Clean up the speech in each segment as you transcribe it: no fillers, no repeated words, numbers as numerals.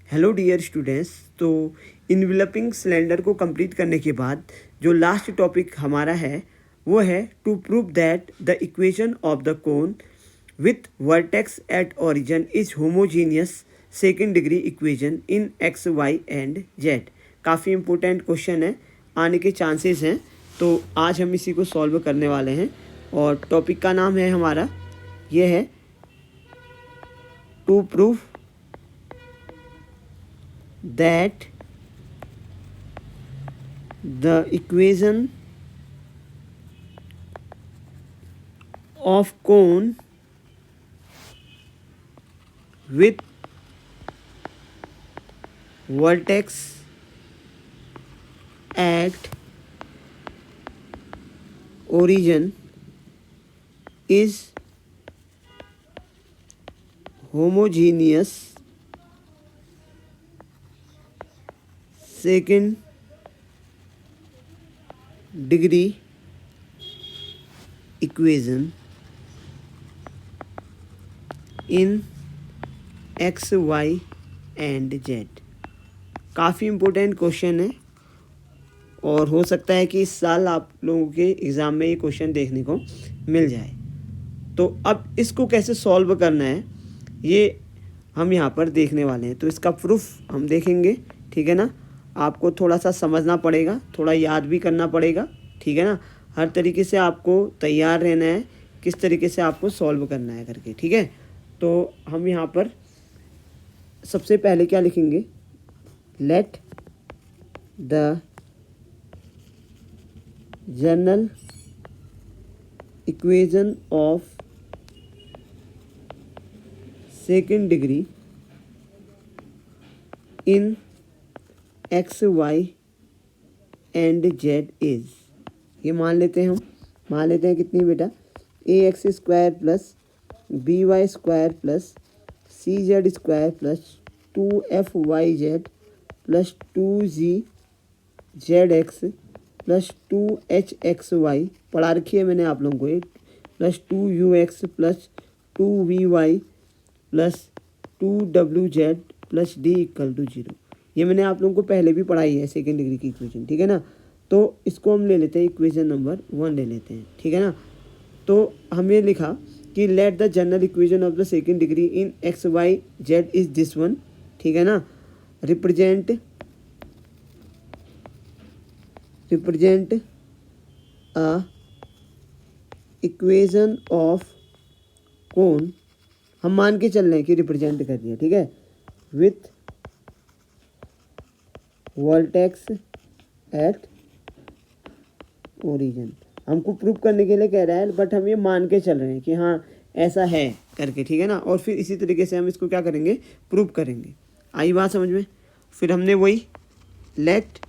Hello dear students. तो इन्वेलपिंग cylinder को complete करने के बाद जो लास्ट टॉपिक हमारा है वो है to prove that the equation of the cone with vertex at origin is homogeneous second degree equation in x Y and z. काफ़ी इंपॉर्टेंट क्वेश्चन है, आने के चांसेस हैं, तो आज हम इसी को सॉल्व करने वाले हैं। और टॉपिक का नाम है हमारा ये है to prove that the equation of cone with vertex at origin is homogeneous second degree equation in x Y and z. काफ़ी इम्पोर्टेंट क्वेश्चन है और हो सकता है कि इस साल आप लोगों के एग्ज़ाम में ये क्वेश्चन देखने को मिल जाए। तो अब इसको कैसे सॉल्व करना है ये हम यहाँ पर देखने वाले हैं। तो इसका प्रूफ हम देखेंगे, ठीक है ना। आपको थोड़ा सा समझना पड़ेगा, थोड़ा याद भी करना पड़ेगा, ठीक है ना। हर तरीके से आपको तैयार रहना है किस तरीके से आपको सॉल्व करना है करके, ठीक है। तो हम यहाँ पर सबसे पहले क्या लिखेंगे, let the general equation of second degree in x Y and Z is, ये मान लेते हैं कितनी बेटा, A X square plus B Y square plus C Z square plus 2f(y) Z plus 2g Z X plus 2h(x)y पढ़ा रखी है मैंने आप लोगों को, ये plus 2u(x) plus 2vy plus 2wz plus d = 0। ये मैंने आप लोगों को पहले भी पढ़ाई है सेकेंड डिग्री की इक्वेशन, ठीक है ना। तो इसको हम ले लेते हैं इक्वेशन नंबर 1 ले लेते हैं, ठीक है ना। तो हमें लिखा कि let the general equation of the second degree in x y z is this one, ठीक है ना। Represent a equation of cone, हम मान के चल रहे हैं कि रिप्रेजेंट कर दिया, ठीक है, विथ वर्टेक्स एट ओरिजिन। हमको प्रूव करने के लिए कह रहा है, बट हम ये मान के चल रहे हैं कि हाँ ऐसा है करके, ठीक है ना। और फिर इसी तरीके से हम इसको क्या करेंगे, प्रूव करेंगे। आई बात समझ में। फिर हमने वही लेट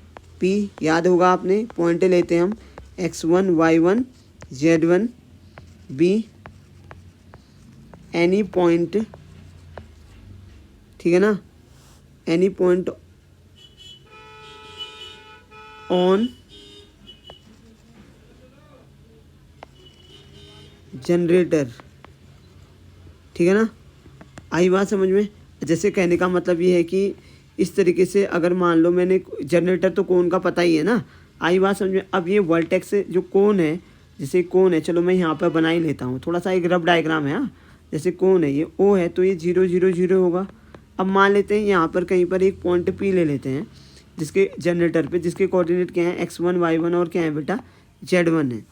पी, याद होगा आपने, पॉइंट लेते हैं हम x1 y1 z1 be any point, ठीक है ना, एनी पॉइंट ऑन जनरेटर, ठीक है ना। आई बात समझ में। जैसे कहने का मतलब ये है कि इस तरीके से अगर मान लो मैंने जनरेटर, तो कोन का पता ही है ना। आई बात समझ में। अब ये वर्टेक्स जो कोन है, जैसे कोन है, चलो मैं यहाँ पर बना ही लेता हूँ, थोड़ा सा एक रफ डायग्राम है। हाँ, जैसे कोन है, ये ओ है, तो ये 0 0 0 होगा। अब मान लेते हैं यहाँ पर कहीं पर एक पॉइंट पी ले लेते हैं, जिसके जनरेटर पे, जिसके कोऑर्डिनेट क्या है, x1 y1 और क्या है बेटा, z1 है।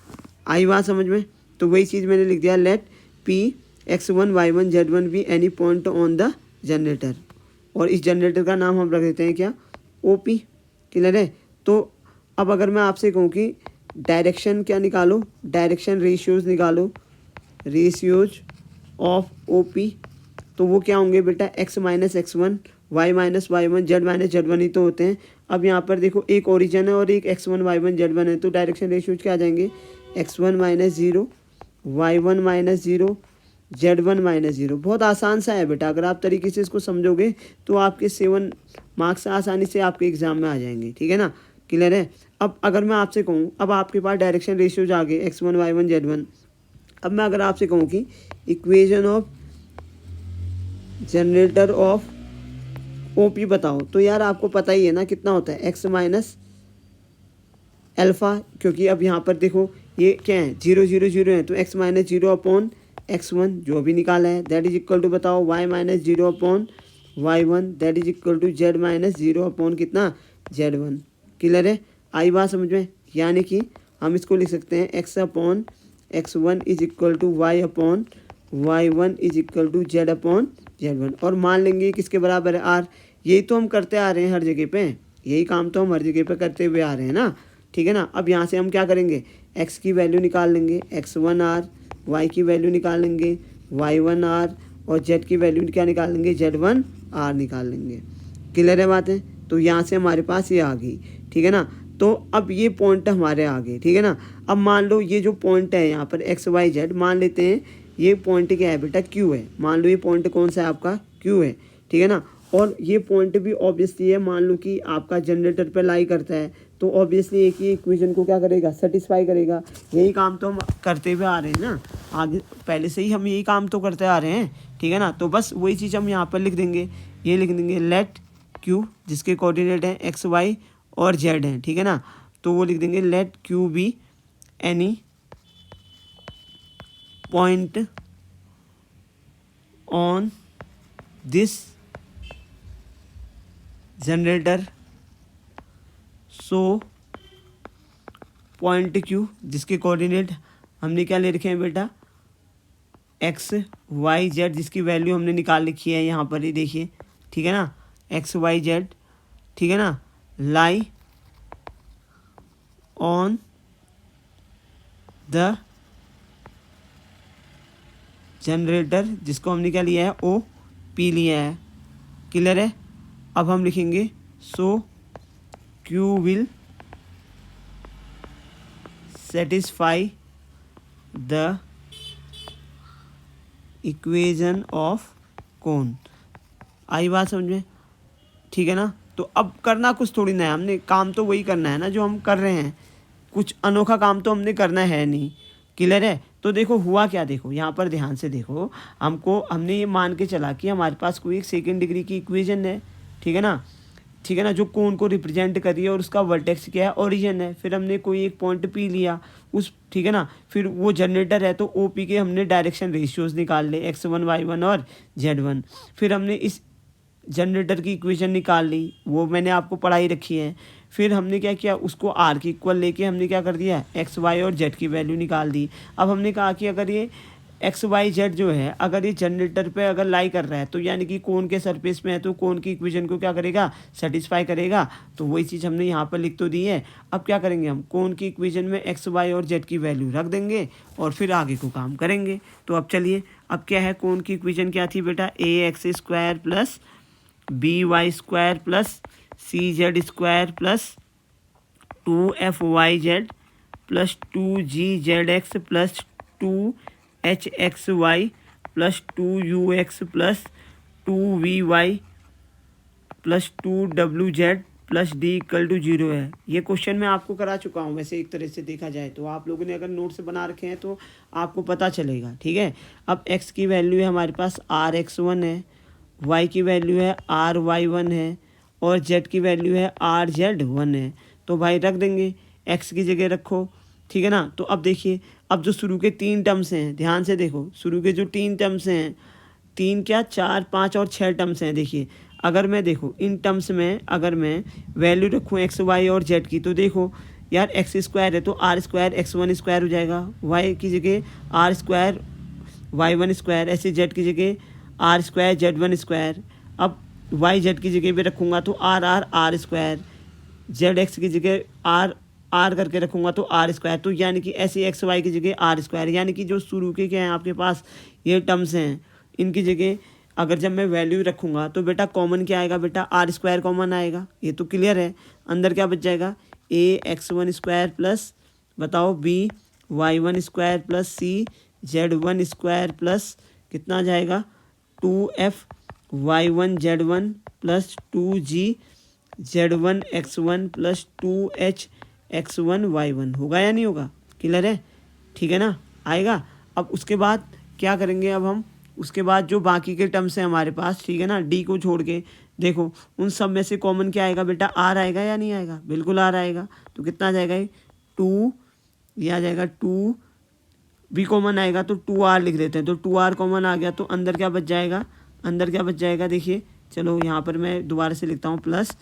आई बात समझ में। तो वही चीज़ मैंने लिख दिया, let p x1 y1 z1 be any point on the generator. और इस जनरेटर का नाम हम रख देते हैं क्या, OP। क्लियर है। तो अब अगर मैं आपसे कहूँ कि डायरेक्शन क्या निकालो, डायरेक्शन रेशियोज निकालो, रेशियोज ऑफ OP, तो वो क्या होंगे बेटा, x minus x1 y minus y1 z minus z1 ही तो होते हैं। अब यहाँ पर देखो एक ओरिजिन है और एक x1 y1 z1 है, तो डायरेक्शन रेशियोज क्या आ जाएंगे, x1 minus 0 y1 minus 0 z1 minus 0। बहुत आसान सा है बेटा, अगर आप तरीके से इसको समझोगे तो आपके 7 मार्क्स आसानी से आपके एग्जाम में आ जाएंगे, ठीक है ना। क्लियर है। अब अगर मैं आपसे कहूँ, अब आपके पास डायरेक्शन रेशियोज आ गए x1 y1 z1। अब मैं अगर आपसे कहूँ कि equation of generator of O P बताओ। तो यार आपको पता ही है ना कितना होता है, एक्स माइनस अल्फ़ा, क्योंकि अब यहाँ पर देखो ये क्या है, 0 0 0 है, तो एक्स माइनस 0 अपॉन x1 जो अभी निकाला है, दैट इज इक्वल टू बताओ y minus 0 upon y1, that is equal to z minus 0 upon कितना z1। क्लियर है, आई बात समझ में। यानी कि हम इसको लिख सकते हैं x upon x1 is equal to y upon y1 is equal to z upon z1, और मान लेंगे किसके बराबर है, r। यही तो हम करते आ रहे हैं हर जगह पे, यही काम तो हम हर जगह पे करते हुए आ रहे हैं ना, ठीक है ना। अब यहाँ से हम क्या करेंगे, x की वैल्यू निकाल लेंगे x1r, y की वैल्यू निकाल लेंगे y1r, और z की वैल्यू क्या निकाल लेंगे, z1r निकाल लेंगे। क्लियर है बातें। तो यहाँ से हमारे पास ये आ गई, ठीक है ना। तो अब ये पॉइंट हमारे आ गए, ठीक है ना। अब मान लो ये जो पॉइंट है यहाँ पर x y z, मान लेते हैं ये पॉइंट क्या है बेटा, q है। मान लो ये पॉइंट कौन सा है आपका, q है, ठीक है ना। और ये पॉइंट भी ऑब्वियसली है, मान लो कि आपका जनरेटर पर लाई करता है, तो ऑब्वियसली एक ही इक्वेशन को क्या करेगा, सेटिस्फाई करेगा। यही काम तो हम करते हुए आ रहे हैं ना, आगे पहले से ही हम यही काम तो करते आ रहे हैं, ठीक है ना। तो बस वही चीज़ हम यहाँ पर लिख देंगे, ये लिख देंगे लेट क्यू, जिसके कोऑर्डिनेट हैं एक्स वाई और जेड हैं, ठीक है ना। तो वो लिख देंगे let Q be any point on this generator, so point Q जिसके कोऑर्डिनेट हमने क्या ले रखे हैं बेटा, एक्स वाई जेड, जिसकी वैल्यू हमने निकाल लिखी है यहाँ पर ही देखिए, ठीक है ना, एक्स वाई जेड, ठीक है ना, लाई ऑन द जनरेटर, जिसको हमने क्या लिया है, ओ पी लिया है। क्लियर है। अब हम लिखेंगे सो Q will satisfy the equation of cone। आई बात समझ में, ठीक है ना। तो अब करना कुछ थोड़ी ना है, हमने काम तो वही करना है ना जो हम कर रहे हैं, कुछ अनोखा काम तो हमने करना है नहीं। क्लियर है। तो देखो हुआ क्या, देखो यहाँ पर ध्यान से देखो, हमने ये मान के चला कि हमारे पास कोई एक सेकेंड डिग्री की इक्वेशन है, ठीक है ना, ठीक है ना, जो कोन को रिप्रेजेंट कर रही है, और उसका वर्टेक्स क्या है, ओरिजिन है। फिर हमने कोई एक पॉइंट पी लिया उस, ठीक है ना, फिर वो जनरेटर है तो ओ पी के हमने डायरेक्शन रेशियोज निकाल ले, x1 y1 और z1। फिर हमने इस जनरेटर की इक्वेशन निकाल ली, वो मैंने आपको पढ़ाई रखी है। फिर हमने क्या किया, उसको आर की इक्वल लेके हमने क्या कर दिया, एक्स वाई और जेड की वैल्यू निकाल दी। अब हमने कहा कि अगर ये एक्स वाई जेड जो है, अगर ये जनरेटर पे अगर लाई कर रहा है, तो यानी कि कोन के सरफेस में है, तो कोन की इक्वेशन को क्या करेगा, सेटिस्फाई करेगा। तो वही चीज़ हमने यहाँ पर लिख तो दी है। अब क्या करेंगे, हम कोन की इक्वेशन में एक्स वाई और जेड की वैल्यू रख देंगे और फिर आगे को काम करेंगे। तो अब चलिए, अब क्या है, कोन की इक्वेशन क्या थी बेटा, A X square plus B Y square plus C Z square plus 2f(y)z plus 2g(z)x plus 2h(x)y plus 2u(x) plus 2vy plus 2wz plus d equal to 0 है। ये क्वेश्चन मैं आपको करा चुका हूँ वैसे, एक तरह से देखा जाए तो। आप लोगों ने अगर नोट्स बना रखे हैं तो आपको पता चलेगा, ठीक है। अब x की वैल्यू है हमारे पास rx1 है, y की वैल्यू है ry1 है, और z की वैल्यू है rz1 है। तो भाई रख देंगे, x की जगह रखो, ठीक है ना। तो अब देखिए, अब जो शुरू के 3 टर्म्स हैं, ध्यान से देखो, शुरू के जो 3 टर्म्स हैं, 3 क्या 4 5 और 6 टर्म्स हैं। देखिए अगर मैं देखो इन टर्म्स में अगर मैं वैल्यू रखूँ एक्स वाई और जेड की, तो देखो यार एक्स स्क्वायर है तो आर स्क्वायर x1 स्क्वायर हो जाएगा, वाई की जगह आर स्क्वायर y1 स्क्वायर, ऐसे जेड की जगह आर स्क्वायर z1 स्क्वायर। अब वाई जेड की जगह पे रखूँगा तो R R R square, Z X की जगह आर आर करके रखूँगा तो आर स्क्वायर। तो यानी कि ऐसे एक्स वाई की जगह आर स्क्वायर, यानी कि जो शुरू के क्या हैं आपके पास ये टर्म्स हैं, इनकी जगह अगर जब मैं वैल्यू रखूँगा तो बेटा कॉमन क्या आएगा, बेटा आर स्क्वायर कॉमन आएगा। ये तो क्लियर है। अंदर क्या बच जाएगा, ए x1 स्क्वायर प्लस बताओ बी y1 स्क्वायर प्लस सी z1 स्क्वायर प्लस कितना आ जाएगा 2f y1 z1 plus 2g z1 x1 plus 2h x1 y1। होगा या नहीं होगा, क्लियर है, ठीक है ना, आएगा। अब उसके बाद क्या करेंगे, अब हम उसके बाद जो बाकी के टर्म्स हैं हमारे पास, ठीक है ना, डी को छोड़ के देखो उन सब में से कॉमन क्या आएगा बेटा, आर आएगा या नहीं आएगा, बिल्कुल आर आएगा। तो कितना आ जाएगा ये 2, ये आ जाएगा 2, बी कॉमन आएगा तो 2r लिख देते हैं। तो 2r कॉमन आ गया तो अंदर क्या बच जाएगा, अंदर क्या बच जाएगा देखिए, चलो यहाँ पर मैं दोबारा से लिखता हूँ, प्लस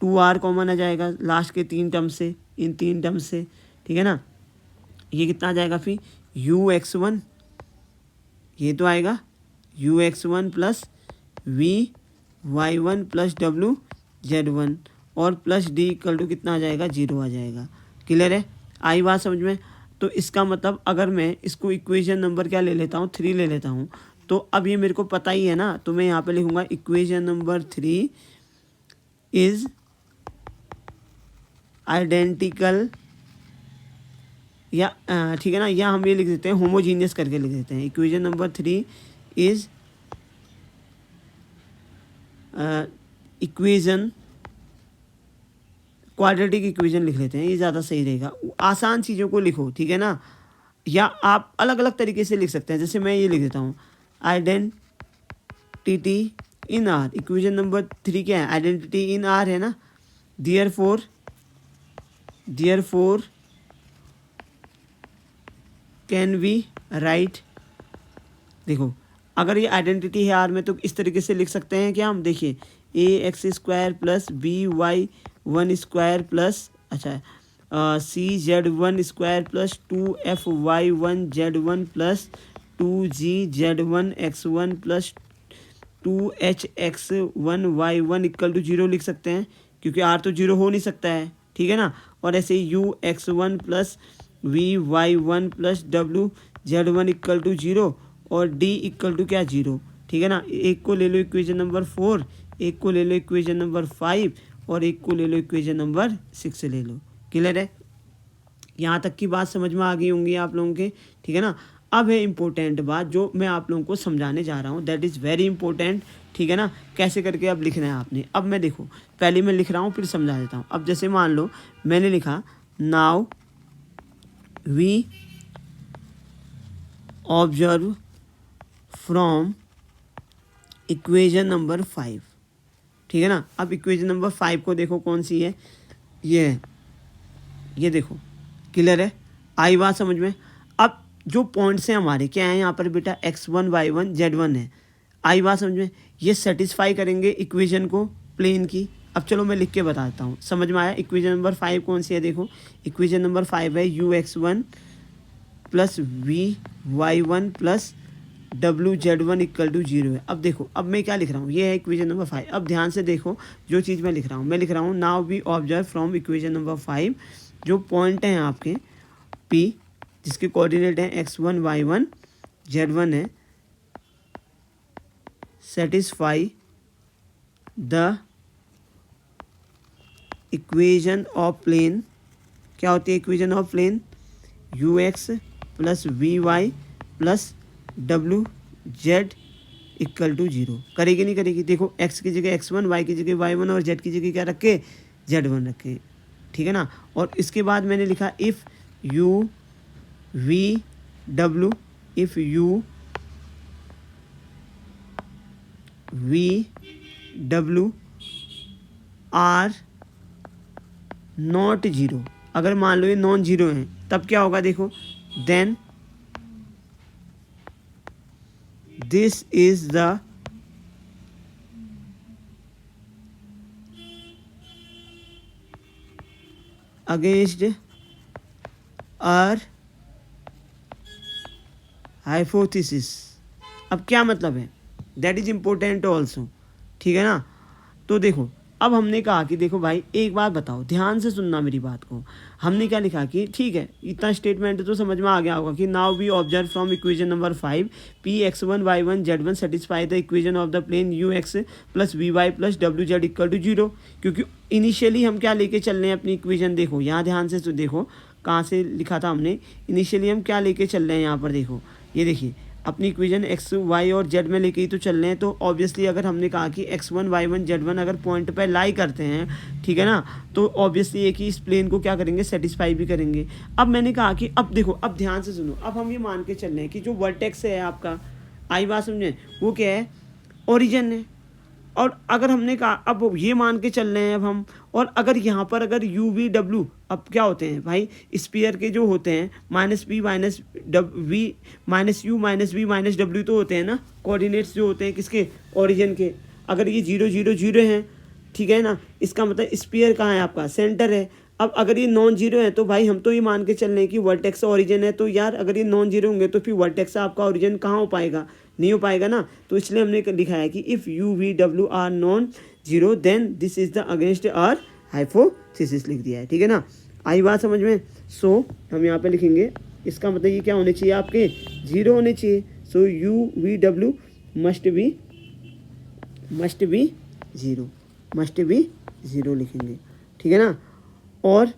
2r कॉमन आ जाएगा लास्ट के 3 टर्म से, इन 3 टर्म से, ठीक है ना। ये कितना आ जाएगा फिर ux1, ये तो आएगा ux1 plus vy1 plus wz1 और प्लस d इक्वल टू कितना आ जाएगा, 0 आ जाएगा। क्लियर है, आई बात समझ में। तो इसका मतलब अगर मैं इसको इक्वेशन नंबर क्या ले लेता हूँ, 3 ले लेता हूँ, तो अब ये मेरे को पता ही है ना, तो मैं यहाँ पे लिखूँगा इक्वेशन नंबर 3 इज आइडेंटिकल, या ठीक है ना, या हम ये लिख देते हैं होमोजीनियस करके लिख देते हैं। Equation number 3 is equation, quadratic equation लिख लेते हैं, ये ज़्यादा सही रहेगा। आसान चीज़ों को लिखो, ठीक है ना, या आप अलग अलग तरीके से लिख सकते हैं। जैसे मैं ये लिख देता हूँ identity in are, equation number 3 क्या है, आइडेंटिटी इन आर है ना, देयरफॉर कैन वी राइट, देखो अगर ये आइडेंटिटी है आर में तो इस तरीके से लिख सकते हैं क्या हम, देखिए ax² plus by1² plus cz1² plus 2fy1z1 plus 2gz1x1 plus 2hx1y1 equal to 0 लिख सकते हैं, क्योंकि आर तो 0 हो नहीं सकता है, ठीक है ना। और ऐसे ux1 plus vy1 plus wz1 equal to 0 और d इक्वल टू क्या, 0, ठीक है ना। एक को ले लो इक्वेशन नंबर 4, एक को ले लो इक्वेशन नंबर 5 और एक को ले लो इक्वेशन नंबर 6 ले लो। क्लियर है, यहाँ तक की बात समझ में आ गई होंगी आप लोगों के, ठीक है ना। अब है इम्पोर्टेंट बात जो मैं आप लोगों को समझाने जा रहा हूँ, दैट इज़ वेरी इंपॉर्टेंट, ठीक है ना। कैसे करके अब लिखना है आपने, अब मैं देखो पहले मैं लिख रहा हूँ फिर समझा देता हूँ। अब जैसे मान लो मैंने लिखा now we observe from equation number 5, ठीक है ना। अब इक्वेशन नंबर 5 को देखो कौन सी है, ये देखो, क्लियर है, आई बात समझ में। अब जो पॉइंट्स हैं हमारे क्या है यहाँ पर बेटा, x1 y1 z1 है, आई बात समझ में। ये सेटिस्फाई करेंगे इक्वेशन को प्लेन की। अब चलो मैं लिख के बताता हूँ, समझ में आया। इक्वेशन नंबर 5 कौन सी है, देखो इक्वेशन नंबर 5 है ux1 plus vy1 plus wz1 equal to 0 है। अब देखो अब मैं क्या लिख रहा हूँ, ये है इक्वेशन नंबर 5। अब ध्यान से देखो जो चीज़ मैं लिख रहा हूँ, now we observe from equation number 5, जो पॉइंट हैं आपके P जिसके कोऑर्डिनेट हैं x1 y1 z1 है, satisfy the equation of plane, क्या होती है equation of plane, ux plus vy plus wz equal to 0। करेगी नहीं करेगी, देखो x की जगह x1, y की जगह y1 और z की जगह क्या रखे, z1 रखे, ठीक है ना। और इसके बाद मैंने लिखा if u v w, if u v w are not 0, अगर मान लो ये नॉन 0 हैं तब क्या होगा, देखो then this is the against our hypothesis. अब क्या मतलब है, दैट इज इम्पोर्टेंट ऑल्सो, ठीक है ना। तो देखो अब हमने कहा कि देखो भाई एक बात बताओ, ध्यान से सुनना मेरी बात को। हमने क्या लिखा कि ठीक है इतना स्टेटमेंट तो समझ में आ गया होगा कि now we observe from equation number 5 p x1 y1 z1 satisfy the equation of the plane ux plus vy plus wz equal to 0। क्योंकि इनिशियली हम क्या लेके चल रहे हैं अपनी इक्वेशन, देखो यहाँ ध्यान से देखो कहाँ से लिखा था हमने, इनिशियली हम क्या लेके चल रहे हैं यहाँ पर, देखो ये देखिए अपनी इक्वेशन x y और z में लेके ही तो चल रहे हैं। तो ऑब्वियसली अगर हमने कहा कि x1 y1 z1 अगर पॉइंट पर लाई करते हैं, ठीक है ना, तो ऑब्वियसली ये कि इस प्लेन को क्या करेंगे, सेटिस्फाई भी करेंगे। अब मैंने कहा कि अब देखो अब ध्यान से सुनो, अब हम ये मान के चल रहे हैं कि जो वर्टेक्स है आपका, आई बात समझे, वो क्या है, ओरिजिन है। और अगर हमने कहा, अब ये मान के चल रहे हैं अब हम, और अगर यहाँ पर अगर यू वी डब्ल्यू, अब क्या होते हैं भाई, स्पीयर के जो होते हैं minus b minus v minus u minus v minus डब्ल्यू तो होते हैं ना, कोऑर्डिनेट्स जो होते हैं किसके, ओरिजिन के। अगर ये 0 0 0 हैं, ठीक है ना, इसका मतलब स्पीयर कहाँ है आपका, सेंटर है। अब अगर ये नॉन जीरो है तो भाई हम तो ये मान के चल रहे हैं कि वर्टेक्स ओरिजिन है, तो यार अगर ये नॉन जीरो होंगे तो फिर वर्टेक्स आपका ओरिजिन कहाँ हो पाएगा, नहीं हो पाएगा ना। तो इसलिए हमने लिखा है कि इफ़ यू वी डब्ल्यू are non zero then this is the against our hypothesis लिख दिया है, ठीक है ना। आई बात समझ में। सो हम यहाँ पे लिखेंगे, इसका मतलब ये क्या होने चाहिए आपके, जीरो होने चाहिए। So you v W must be zero, must be zero लिखेंगे, ठीक है ना। और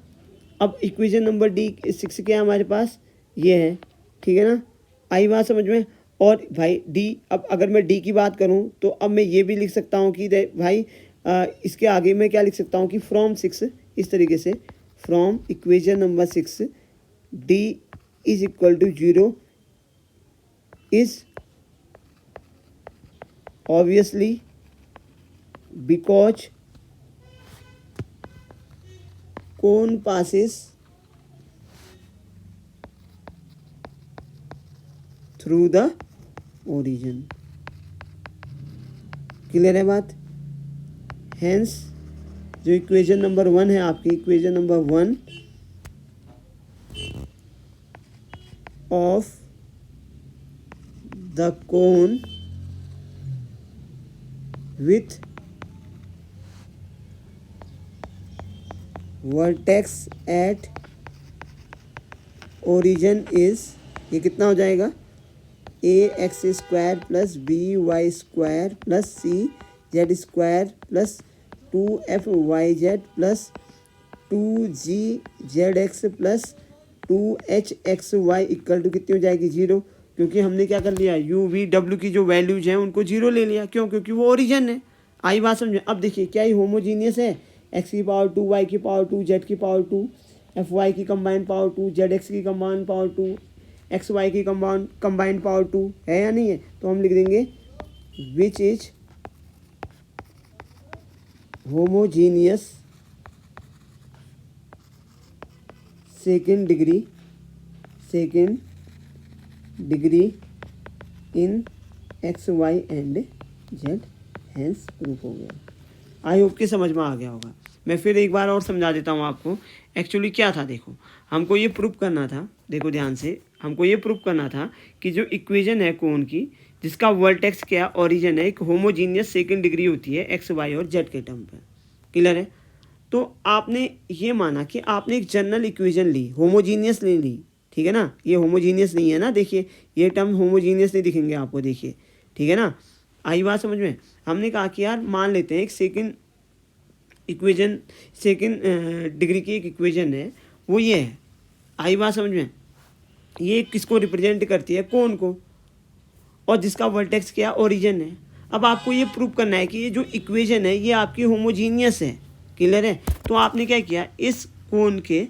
अब इक्वेशन नंबर D6 क्या है हमारे पास, ये है, ठीक है ना। आई बात समझ में। और भाई डी, अब अगर मैं डी की बात करूं तो अब मैं ये भी लिख सकता हूं कि भाई इसके आगे मैं क्या लिख सकता हूं कि फ्रॉम 6, इस तरीके से, from equation number 6 d is equal to 0 is obviously because cone passes through the origin। Clear है बात। हेंस जो इक्वेशन नंबर 1 है आपकी, equation number 1 of the cone with vertex at origin is, ये कितना हो जाएगा, ax² plus by² plus cz² plus 2fyz plus 2gzx plus 2hxy equal to कितनी हो जाएगी, 0। क्योंकि हमने क्या कर लिया, यू वी डब्ल्यू की जो वैल्यूज हैं उनको 0 ले लिया, क्यों, क्योंकि वो ओरिजिन है। आई बात समझे। अब देखिए क्या ये होमोजीनियस है, x की पावर 2, y की पावर 2, z की पावर 2, fy की कंबाइंड पावर 2, zx की कंबाइंड पावर 2, xy की कंबाइंड पावर 2 है या नहीं है। तो हम लिख देंगे which is homogeneous second degree in x, y and z, hence proof हो गया। आई होप कि समझ में आ गया होगा। मैं फिर एक बार और समझा देता हूँ आपको, एक्चुअली क्या था। देखो हमको ये प्रूफ करना था, देखो ध्यान से, हमको ये प्रूफ करना था कि जो इक्वेशन है कोन की, जिसका वर्टेक्स क्या ओरिजिन है, एक होमोजीनियस सेकंड डिग्री होती है एक्स वाई और जेड के टर्म पर। क्लियर है। तो आपने ये माना कि आपने एक जनरल इक्वेशन ली, होमोजीनियस नहीं ली, ठीक है ना। ये होमोजीनियस नहीं है ना, देखिए ये टर्म होमोजीनियस नहीं दिखेंगे आपको, देखिए, ठीक है ना। आई बात समझ में। हमने कहा कि यार मान लेते हैं एक सेकंड डिग्री की एक इक्वेशन है, वो ये है। आई बात समझ में। ये किसको रिप्रेजेंट करती है, कोन को, और जिसका वर्टेक्स क्या ओरिजिन है। अब आपको ये प्रूव करना है कि ये जो इक्वेशन है ये आपकी होमोजीनियस है। क्लियर है। तो आपने क्या किया, इस कोन के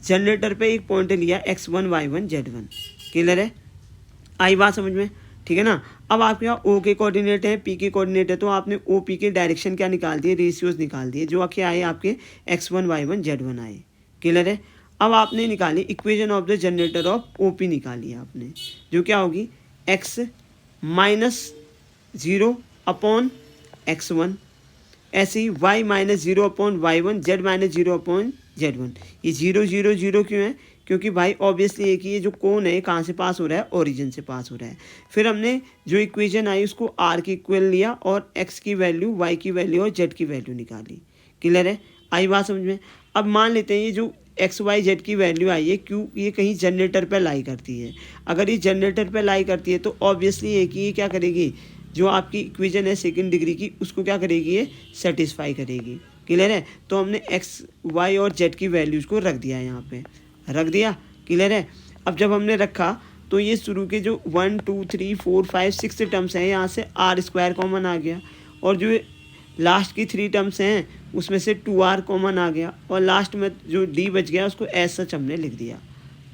जनरेटर पे एक पॉइंट लिया x1 y1 z1। क्लियर है। आई बात समझ में, ठीक है ना। अब आपके यहाँ ओ के कोऑर्डिनेट है, पी के कोऑर्डिनेट है, तो आपने ओ पी के डायरेक्शन क्या निकाल दिए, रेशियोज निकाल दिए, जो क्या आए आपके x1 y1 z1 आए। क्लियर है। अब आपने निकाली equation of the generator of O p, निकाली आपने, जो क्या होगी x -0 अपॉन x1, ऐसे ही y -0 upon y1, z -0 upon z1। ये 0 0 0 क्यों है, क्योंकि भाई ऑब्वियसली है कि ये जो कोन है कहाँ से पास हो रहा है, ओरिजिन से पास हो रहा है। फिर हमने जो इक्वेशन आई उसको r के इक्वल लिया और x की वैल्यू, y की वैल्यू और z की वैल्यू निकाली। क्लियर है। आई बात समझ में। अब मान लेते हैं ये जो एक्स वाई जेड की वैल्यू आई है, क्यों, ये कहीं जनरेटर पर लाई करती है। अगर ये जनरेटर पर लाई करती है तो ऑब्वियसली है कि ये क्या करेगी, जो आपकी इक्वेशन है सेकंड डिग्री की, उसको क्या करेगी, ये सेटिस्फाई करेगी। क्लियर है। तो हमने एक्स वाई और जेड की वैल्यूज़ को रख दिया, यहाँ पे रख दिया। क्लियर है। अब जब हमने रखा तो ये शुरू के जो 1 2 3 4 5 6 टर्म्स हैं, यहाँ से r² कॉमन आ गया, और जो लास्ट की 3 टर्म्स हैं उसमें से 2r कॉमन आ गया, और लास्ट में जो d बच गया उसको एज सच हमने लिख दिया।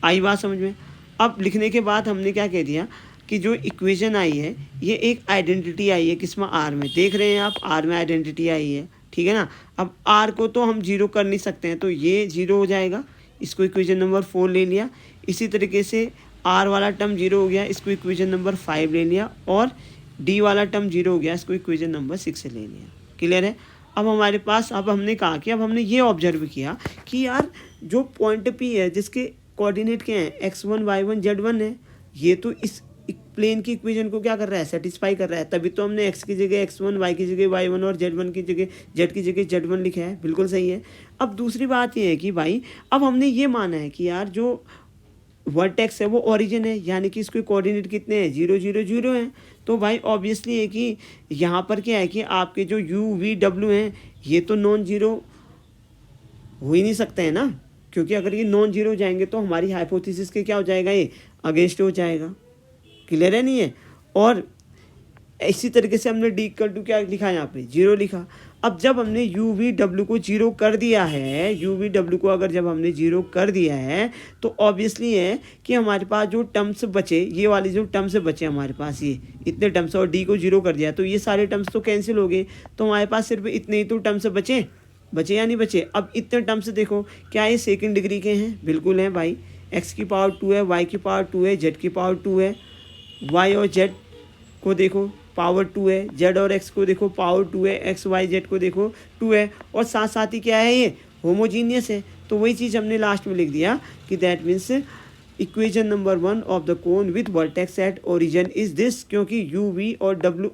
आई बात समझ में। अब लिखने के बाद हमने क्या कह दिया, कि जो इक्वेशन आई है ये एक आइडेंटिटी आई है किसमें, आर में, देख रहे हैं आप, आर में आइडेंटिटी आई है, ठीक है ना। अब आर को तो हम जीरो कर नहीं सकते हैं, तो ये जीरो हो जाएगा, इसको इक्वेशन नंबर 4 ले लिया। इसी तरीके से आर वाला टर्म जीरो हो गया, इसको इक्वेशन नंबर 5 ले लिया, और डी वाला टर्म जीरो हो गया, इसको इक्वेशन नंबर 6 से ले लिया। क्लियर है। अब हमारे पास, अब हमने कहा कि अब हमने ये ऑब्जर्व किया कि यार जो पॉइंट पी है जिसके कोऑर्डिनेट क्या है, x1 y1 z1 है, ये तो इस प्लेन की इक्वेशन को क्या कर रहा है, सेटिस्फाई कर रहा है, तभी तो हमने x की जगह x1, y की जगह y1 और z1 की जगह z की जगह z1 लिखा है, बिल्कुल सही है। अब दूसरी बात ये है कि भाई अब हमने ये माना है कि यार जो वर्टेक्स है वो ओरिजिन है, यानी कि इसके कोऑर्डिनेट कितने हैं, 0 0 0 हैं। तो भाई ऑब्वियसली है कि यहाँ पर क्या है कि आपके जो u v w हैं ये तो नॉन जीरो हो ही नहीं सकते हैं ना, क्योंकि अगर ये नॉन जीरो हो जाएंगे तो हमारी हाइपोथेसिस के क्या हो जाएगा, ये अगेंस्ट हो जाएगा। क्लियर है नहीं है। और इसी तरीके से हमने डी इक्वल टू क्या लिखा, यहाँ पे जीरो लिखा। अब जब हमने यू वी डब्ल्यू को जीरो कर दिया है, यू वी डब्ल्यू को अगर जब हमने जीरो कर दिया है तो ऑब्वियसली है कि हमारे पास जो टर्म्स बचे, ये वाले जो टर्म्स बचे हमारे पास, ये इतने टर्म्स, और डी को जीरो कर दिया तो ये सारे टर्म्स तो कैंसिल हो गए, तो हमारे पास सिर्फ इतने ही तो टर्म्स बचे या नहीं बचे। अब इतने टर्म्स देखो, क्या ये सेकंड डिग्री के हैं, बिल्कुल हैं भाई। एक्स की पावर 2 है, वाई की पावर 2 है, जेड की पावर 2 है, वाई और जेड को देखो पावर 2 है, जेड और एक्स को देखो पावर 2 है, एक्स वाई जेड को देखो 2 है, और साथ साथ ही क्या है, ये होमोजीनियस है। तो वही चीज़ हमने लास्ट में लिख दिया कि that means equation number 1 of the cone with vertex at origin is this, क्योंकि यू वी और डब्ल्यू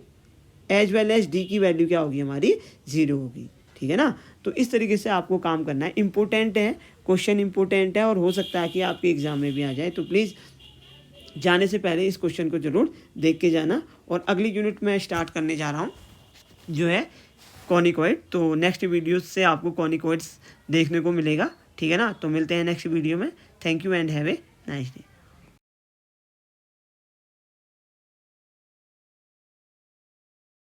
एज वेल एज डी की वैल्यू क्या होगी, हमारी 0 होगी। ठीक है ना। तो इस तरीके से आपको काम करना है, इंपॉर्टेंट है, क्वेश्चन इंपॉर्टेंट है और हो सकता है कि आपके एग्जाम में भी आ जाए। तो प्लीज़ जाने से पहले इस क्वेश्चन को ज़रूर देख के जाना। और अगली यूनिट में स्टार्ट करने जा रहा हूँ जो है कॉनिकॉइड। तो नेक्स्ट वीडियो से आपको कॉनिकॉइड्स देखने को मिलेगा। ठीक है ना। तो मिलते हैं नेक्स्ट वीडियो में। Thank you and have a nice day.